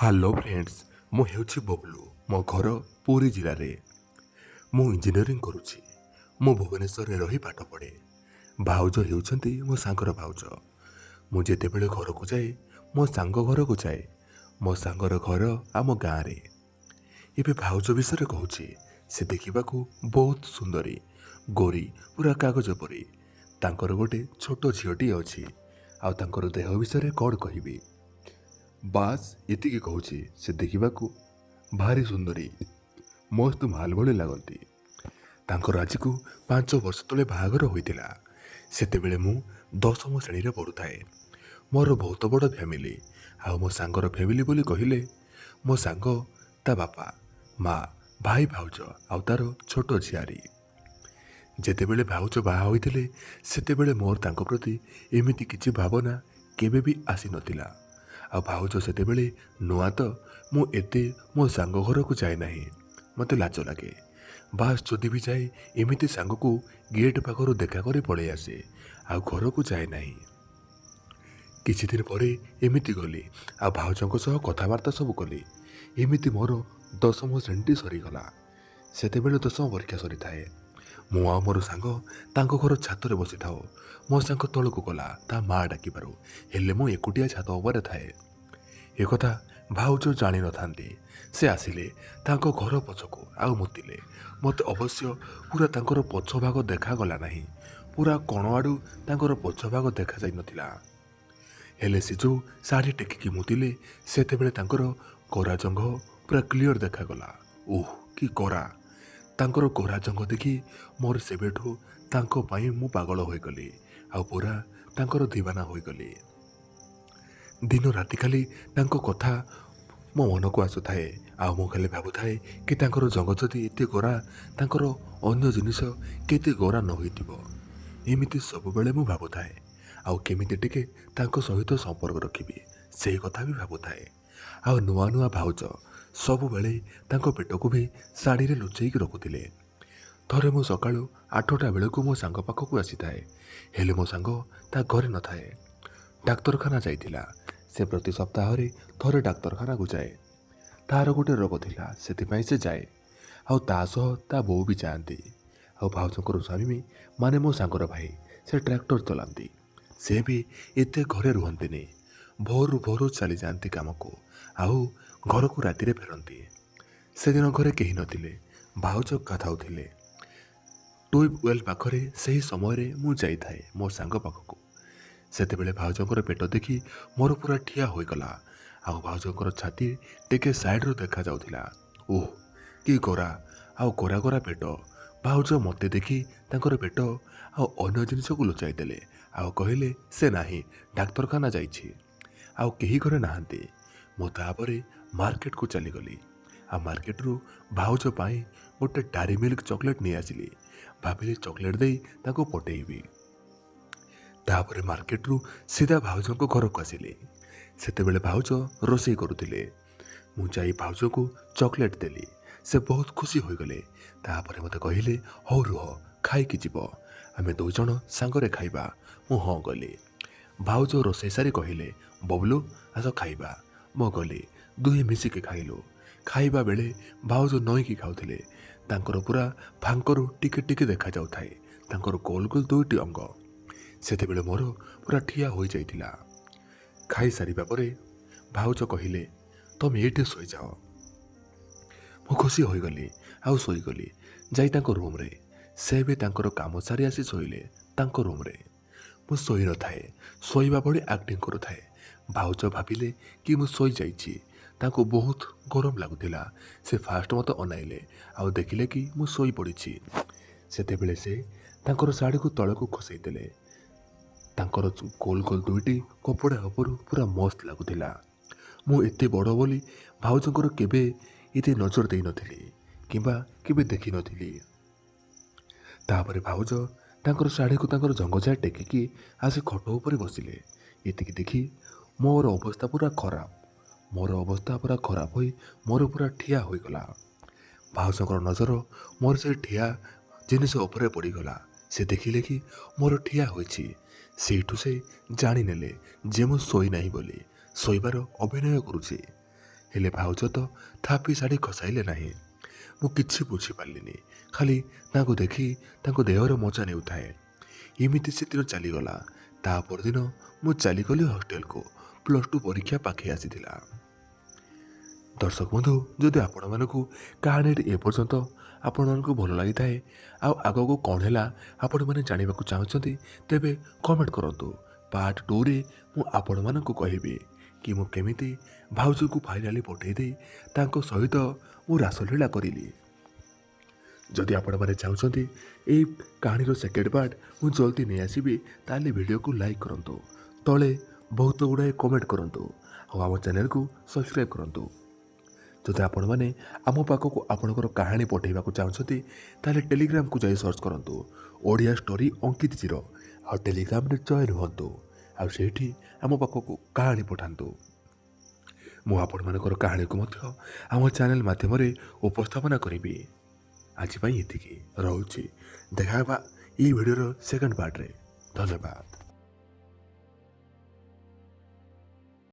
Hello friends, ମୁଁ ହେଉଛି ବବଲୁ। ମୋ ଘର ପୁରୀ ଜିଲ୍ଲାରେ। ମୁଁ ଇଞ୍ଜିନିୟରିଂ କରୁଛି। ମୁଁ ଭୁବନେଶ୍ୱରରେ ରହି ପାଠ ପଢ଼େ। ଭାଉଜ ହେଉଛନ୍ତି ମୋ ସାଙ୍ଗର ଭାଉଜ। ମୁଁ ଯେତେବେଳେ ଘରକୁ ଯାଏ, ମୋ ସାଙ୍ଗ ଘରକୁ ଯାଏ। ମୋ ସାଙ୍ଗର ଘର ଆମ ଗାଁରେ। ଏବେ ଭାଉଜ ବିଷୟରେ କହୁଛି। ସେ ଦେଖିବାକୁ ବହୁତ ସୁନ୍ଦରୀ, ଗୋରୀ, ପୁରା କାଗଜ ପରି। ତାଙ୍କର ଗୋଟେ ଛୋଟ ଝିଅଟିଏ ଅଛି। ଆଉ ତାଙ୍କର ଦେହ ବିଷୟରେ କ'ଣ କହିବି। ବାସ୍ ଏତିକି କହୁଛି। ସେ ଦେଖିବାକୁ ଭାରି ସୁନ୍ଦରୀ, ମସ୍ତ ମାଲ ଭଳି ଲାଗନ୍ତି। ତାଙ୍କର ଆଜିକୁ 5 ବର୍ଷ ତଳେ ବାହାଘର ହୋଇଥିଲା। ସେତେବେଳେ ମୁଁ 10ମ ଶ୍ରେଣୀରେ ପଢ଼ୁଥାଏ। ମୋର ବହୁତ ବଡ଼ ଫ୍ୟାମିଲି। ଆଉ ମୋ ସାଙ୍ଗର ଫ୍ୟାମିଲି ବୋଲି କହିଲେ ମୋ ସାଙ୍ଗ, ତା ବାପା, ମା, ଭାଇ, ଭାଉଜ ଆଉ ତାର ଛୋଟ ଝିଆରୀ। ଯେତେବେଳେ ଭାଉଜ ବାହା ହୋଇଥିଲେ ସେତେବେଳେ ମୋର ତାଙ୍କ ପ୍ରତି ଏମିତି କିଛି ଭାବନା କେବେ ବି ଆସିନଥିଲା। ଆଉ ଭାଉଜ ସେତେବେଳେ ନୂଆ ତ ମୁଁ ଏତେ ମୋ ସାଙ୍ଗ ଘରକୁ ଯାଏ ନାହିଁ। ମୋତେ ଲାଜ ଲାଗେ। ବାସ୍ ଯଦି ବି ଯାଏ ଏମିତି ସାଙ୍ଗକୁ ଗେଟ୍ ପାଖରୁ ଦେଖା କରି ପଳେଇ ଆସେ। ଆଉ ଘରକୁ ଯାଏ ନାହିଁ। କିଛି ଦିନ ପରେ ଏମିତି ଗଲି ଆଉ ଭାଉଜଙ୍କ ସହ କଥାବାର୍ତ୍ତା ସବୁ କଲି। ଏମିତି ମୋର 10ମ ଶ୍ରେଣୀଟି ସରିଗଲା। ସେତେବେଳେ 10ମ ପରୀକ୍ଷା ସରିଥାଏ। ମୁଁ ଆଉ ମୋର ସାଙ୍ଗ ତାଙ୍କ ଘର ଛାତରେ ବସିଥାଉ। ମୋ ସାଙ୍ଗ ତଳକୁ ଗଲା ତା ମା ଡାକିବାରୁ, ହେଲେ ମୁଁ ଏକୁଟିଆ ଛାତ ଉପରେ ଥାଏ। ଏକଥା ଭାଉଜ ଜାଣିନଥାନ୍ତି। ସେ ଆସିଲେ ତାଙ୍କ ଘର ପଛକୁ ଆଉ ମୁତିଲେ। ମୋତେ ଅବଶ୍ୟ ପୁରା ତାଙ୍କର ପଛ ଭାଗ ଦେଖାଗଲା ନାହିଁ। ପୁରା କଣ ଆଡ଼ୁ ତାଙ୍କର ପଛ ଭାଗ ଦେଖାଯାଇନଥିଲା। ହେଲେ ସେ ଯେଉଁ ଶାଢ଼ୀ ଟେକିକି ମୁତିଲେ ସେତେବେଳେ ତାଙ୍କର ଗୋରା ଜଙ୍ଘ ପୁରା କ୍ଲିଅର ଦେଖାଗଲା। ଓଃ କି ଗୋରା! ତାଙ୍କର ଗୋରା ଜଙ୍ଘ ଦେଖି ମୋର ସେବେଠୁ ତାଙ୍କ ପାଇଁ ମୁଁ ପାଗଳ ହୋଇଗଲି। ଆଉ ପୁରା ତାଙ୍କର ଦିବାନା ହୋଇଗଲି। ଦିନ ରାତି ଖାଲି ତାଙ୍କ କଥା ମୋ ମନକୁ ଆସୁଥାଏ। ଆଉ ମୁଁ ଖାଲି ଭାବୁଥାଏ କି ତାଙ୍କର ଜଙ୍ଘ ଯଦି ଏତେ ଗୋରା, ତାଙ୍କର ଅନ୍ୟ ଜିନିଷ କେତେ ଗୋରା ନ ହୋଇଥିବ। ଏମିତି ସବୁବେଳେ ମୁଁ ଭାବୁଥାଏ। ଆଉ କେମିତି ଟିକେ ତାଙ୍କ ସହିତ ସମ୍ପର୍କ ରଖିବି ସେଇ କଥା ବି ଭାବୁଥାଏ। ଆଉ ନୂଆ ନୂଆ ଭାଉଜ ସବୁବେଳେ ତାଙ୍କ ପେଟକୁ ବି ଶାଢ଼ୀରେ ଲୁଚେଇକି ରଖୁଥିଲେ। ଥରେ ମୁଁ ସକାଳୁ 8ଟା ବେଳକୁ ମୋ ସାଙ୍ଗ ପାଖକୁ ଆସିଥାଏ। ହେଲେ ମୋ ସାଙ୍ଗ ତା ଘରେ ନଥାଏ, ଡାକ୍ତରଖାନା ଯାଇଥିଲା। ସେ ପ୍ରତି ସପ୍ତାହରେ ଥରେ ଡାକ୍ତରଖାନାକୁ ଯାଏ। ତାର ଗୋଟେ ରୋଗ ଥିଲା, ସେଥିପାଇଁ ସେ ଯାଏ। ଆଉ ତା ସହ ତା ବୋଉ ବି ଯାଆନ୍ତି। ଆଉ ଭାଉଜଙ୍କର ସ୍ୱାମୀ ମାନେ ମୋ ସାଙ୍ଗର ଭାଇ, ସେ ଟ୍ରାକ୍ଟର ଚଲାନ୍ତି। ସେ ବି ଏତେ ଘରେ ରୁହନ୍ତିନି। ଭୋରୁ ଭୋରୁ ଚାଲିଯାଆନ୍ତି କାମକୁ। ଆଉ ଘରକୁ ରାତିରେ ଫେରନ୍ତି। ସେଦିନ ଘରେ କେହି ନଥିଲେ। ଭାଉଜ ଗାଧାଉଥିଲେ ଟ୍ୟୁବୱେଲ୍ ପାଖରେ। ସେହି ସମୟରେ ମୁଁ ଯାଇଥାଏ ମୋ ସାଙ୍ଗ ପାଖକୁ। ସେତେବେଳେ ଭାଉଜଙ୍କର ପେଟ ଦେଖି ମୋର ପୁରା ଠିଆ ହୋଇଗଲା। ଆଉ ଭାଉଜଙ୍କର ଛାତି ଟିକେ ସାଇଡ଼ରୁ ଦେଖାଯାଉଥିଲା। ଓଃ କି ଗୋରା! ଆଉ ଗୋରା ଗୋରା ପେଟ। ଭାଉଜ ମୋତେ ଦେଖି ତାଙ୍କର ପେଟ ଆଉ ଅନ୍ୟ ଜିନିଷକୁ ଲୁଚାଇ ଦେଲେ। ଆଉ କହିଲେ ସେ ନାହିଁ, ଡାକ୍ତରଖାନା ଯାଇଛି। ଆଉ କେହି ଘରେ ନାହାନ୍ତି। ମୁଁ ତାପରେ ମାର୍କେଟକୁ ଚାଲିଗଲି। ଆଉ ମାର୍କେଟରୁ ଭାଉଜ ପାଇଁ ଗୋଟେ ଡାରି ମିଲ୍କ ଚକୋଲେଟ୍ ନେଇ ଆସିଲି। ଭାବିଲି ଚକୋଲେଟ୍ ଦେଇ ତାଙ୍କୁ ପଟେଇବି। ତାପରେ ମାର୍କେଟରୁ ସିଧା ଭାଉଜଙ୍କ ଘରକୁ ଆସିଲି। ସେତେବେଳେ ଭାଉଜ ରୋଷେଇ କରୁଥିଲେ। ମୁଁ ଯାଇ ଭାଉଜକୁ ଚକୋଲେଟ୍ ଦେଲି। ସେ ବହୁତ ଖୁସି ହୋଇଗଲେ। ତାପରେ ମୋତେ କହିଲେ, ହଉ ରୁହ, ଖାଇକି ଯିବ, ଆମେ 2 ଜଣ ସାଙ୍ଗରେ ଖାଇବା। ମୁଁ ହଁ ଗଲି। ଭାଉଜ ରୋଷେଇ ସାରି କହିଲେ, ବବଲୁ ଆସ ଖାଇବା। ମୁଁ ଗଲି। ଦୁହେଁ ମିଶିକି ଖାଇଲୁ। ଖାଇବା ବେଳେ ଭାଉଜ ନଇଁକି ଖାଉଥିଲେ। ତାଙ୍କର ପୁରା ଫାଙ୍କରୁ ଟିକେ ଟିକେ ଦେଖାଯାଉଥାଏ ତାଙ୍କର ଗୋଲ ଗୋଲ 2ଟି ଅଙ୍ଗ। ସେତେବେଳେ ମୋର ପୁରା ଠିଆ ହୋଇଯାଇଥିଲା। ଖାଇସାରିବା ପରେ ଭାଉଜ କହିଲେ, ତମେ ଏଇଠି ଶୋଇଯାଅ। ମୁଁ ଖୁସି ହୋଇଗଲି ଆଉ ଶୋଇଗଲି ଯାଇ ତାଙ୍କ ରୁମ୍ରେ। ସେ ବି ତାଙ୍କର କାମ ସାରି ଆସି ଶୋଇଲେ ତାଙ୍କ ରୁମ୍ରେ। ମୁଁ ଶୋଇନଥାଏ, ଶୋଇବା ଭଳି ଆକ୍ଟିଂ କରୁଥାଏ। ଭାଉଜ ଭାବିଲେ କି ମୁଁ ଶୋଇଯାଇଛି। ତାଙ୍କୁ ବହୁତ ଗରମ ଲାଗୁଥିଲା। ସେ ଫାଷ୍ଟ ମୋତେ ଅନାଇଲେ ଆଉ ଦେଖିଲେ କି ମୁଁ ଶୋଇପଡ଼ିଛି। ସେତେବେଳେ ସେ ତାଙ୍କର ଶାଢ଼ୀକୁ ତଳକୁ ଖସେଇ ଦେଲେ। ତାଙ୍କର ଗୋଲ ଗୋଲ 2ଟି କପଡ଼ା ଉପରୁ ପୁରା ମସ୍ତ ଲାଗୁଥିଲା। ମୁଁ ଏତେ ବଡ଼ ବୋଲି ଭାଉଜଙ୍କର କେବେ ଏତେ ନଜର ଦେଇନଥିଲି କିମ୍ବା କେବେ ଦେଖିନଥିଲି। ତାପରେ ଭାଉଜ ତାଙ୍କର ଶାଢ଼ୀକୁ ତାଙ୍କର ଜଙ୍ଘ ଯାଏ ଟେକିକି ଆସି ଖଟ ଉପରେ ବସିଲେ। ଏତିକି ଦେଖି ମୋର ଅବସ୍ଥା ପୁରା ଖରାପ। ମୋର ଅବସ୍ଥା ପୁରା ଖରାପ ହୋଇ ମୋର ପୁରା ଠିଆ ହୋଇଗଲା। ଭାଉଜଙ୍କର ନଜର ମୋର ସେ ଠିଆ ଜିନିଷ ଉପରେ ପଡ଼ିଗଲା। ସେ ଦେଖିଲେ କି ମୋର ଠିଆ ହୋଇଛି। ସେଇଠୁ ସେ ଜାଣିନେଲେ ଯେ ମୁଁ ଶୋଇନାହିଁ ବୋଲି, ଶୋଇବାର ଅଭିନୟ କରୁଛି। ହେଲେ ଭାଉଜ ତ ଥାପି ଶାଢ଼ୀ ଖସାଇଲେ ନାହିଁ। ମୁଁ କିଛି ବୁଝିପାରିଲିନି, ଖାଲି ତାଙ୍କୁ ଦେଖି ତାଙ୍କ ଦେହର ମଜା ନେଉଥାଏ। ଏମିତି ସେଦିନ ଚାଲିଗଲା। ତା ପରଦିନ ମୁଁ ଚାଲିଗଲି ହଷ୍ଟେଲକୁ। +2 ପରୀକ୍ଷା ପାଖେଇ ଆସିଥିଲା। ଦର୍ଶକ ବନ୍ଧୁ, ଯଦି ଆପଣମାନଙ୍କୁ କାହାଣୀଟି ଏପର୍ଯ୍ୟନ୍ତ ଆପଣମାନଙ୍କୁ ଭଲ ଲାଗିଥାଏ ଆଉ ଆଗକୁ କ'ଣ ହେଲା ଆପଣମାନେ ଜାଣିବାକୁ ଚାହୁଁଛନ୍ତି, ତେବେ କମେଣ୍ଟ କରନ୍ତୁ। ପାର୍ଟ 2ରେ ମୁଁ ଆପଣମାନଙ୍କୁ କହିବି କି ମୁଁ କେମିତି ଭାଉଜକୁ ଫାଇନାଲି ପଠାଇ ଦେଇ ତାଙ୍କ ସହିତ ମୁଁ ରାସଲୀଳା କରିଲି। ଯଦି ଆପଣମାନେ ଚାହୁଁଛନ୍ତି ଏହି କାହାଣୀର ସେକେଣ୍ଡ ପାର୍ଟ ମୁଁ ଜଲ୍ଦି ନେଇ ଆସିବି, ତାହେଲେ ଭିଡ଼ିଓକୁ ଲାଇକ୍ କରନ୍ତୁ, ତଳେ ବହୁତ ଗୁଡ଼ାଏ କମେଣ୍ଟ କରନ୍ତୁ ଆଉ ଆମ ଚ୍ୟାନେଲକୁ ସବସ୍କ୍ରାଇବ୍ କରନ୍ତୁ। ଯଦି ଆପଣମାନେ ଆମ ପାଖକୁ ଆପଣଙ୍କର କାହାଣୀ ପଠାଇବାକୁ ଚାହୁଁଛନ୍ତି, ତାହେଲେ ଟେଲିଗ୍ରାମକୁ ଯାଇ ସର୍ଚ୍ଚ କରନ୍ତୁ ଓଡ଼ିଆ ଷ୍ଟୋରି ଅଙ୍କିତ ଜିରୋ ଆଉ ଟେଲିଗ୍ରାମରେ ଜଏନ୍ ହୁଅନ୍ତୁ ଆଉ ସେଇଠି ଆମ ପାଖକୁ କାହାଣୀ ପଠାନ୍ତୁ। ମୁଁ ଆପଣମାନଙ୍କର କାହାଣୀକୁ ମଧ୍ୟ ଆମ ଚ୍ୟାନେଲ ମାଧ୍ୟମରେ ଉପସ୍ଥାପନା କରିବି। ଆଜି ପାଇଁ ଏତିକି, ରହୁଛି। ଦେଖା ହେବା ଏହି ଭିଡ଼ିଓର ସେକେଣ୍ଡ ପାର୍ଟରେ। ଧନ୍ୟବାଦ।